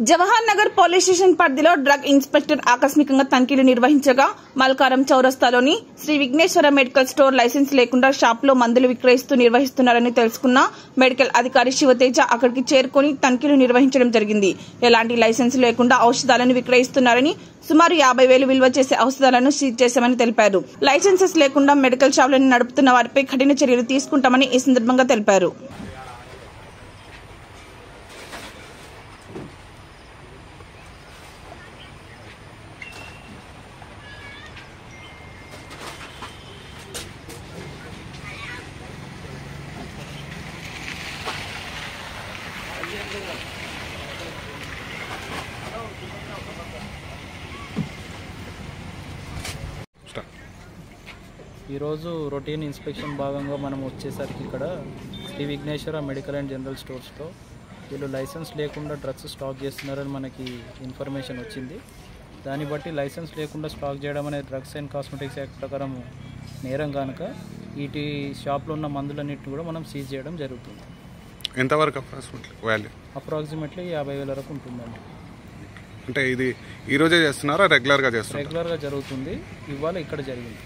Jawahar Nagar police station పరిధిలో drug inspector ఆకస్మికంగా తనిఖీలు నిర్వహించగా మల్కారం చౌరస్తాలోని Shri Vighneshwara medical store license లేకుండా షాపులో మందులు విక్రయిస్తూ నిర్వహిస్తున్నారని తెలుసుకున్న మెడికల్ అధికారి శివతేజ అక్కడికి చేరుకుని తనిఖీలు నిర్వహించడం జరిగింది. ఎలాంటి లైసెన్స్ లేకుండా ఔషధాలను విక్రయిస్తున్నారని సుమారు 50,000 విలువ చేసే ఔషధాలను సీజ్ చేశామని తెలిపారు. లైసెన్సెస్ లేకుండా మెడికల్ షాపులను నడుపుతున్న వారిపై కఠిన చర్యలు తీసుకుంటామని ఈ సందర్భంగా తెలిపారు. ఈరోజు రొటీన్ ఇన్స్పెక్షన్ భాగంగా మనం వచ్చేసరికి ఇక్కడ Shri Vighneshwara medical and general స్టోర్స్లో వీళ్ళు లైసెన్స్ లేకుండా డ్రగ్స్ స్టాక్ చేస్తున్నారని మనకి ఇన్ఫర్మేషన్ వచ్చింది. దాన్ని బట్టి లైసెన్స్ లేకుండా స్టాక్ చేయడం అనేది డ్రగ్స్ అండ్ కాస్మెటిక్స్ యాక్ట్ ప్రకారం నేరం కనుక వీటి షాప్లో ఉన్న మందులన్నింటినీ కూడా మనం సీజ్ చేయడం జరుగుతుంది. ఎంతవరకు అప్రాక్సిమేట్లీ 50,000 వరకు ఉంటుందండి. అంటే ఇది ఈరోజే చేస్తున్నారా రెగ్యులర్గా చేస్తున్నారా? రెగ్యులర్గా జరుగుతుంది. ఇవాళ ఇక్కడ జరిగింది.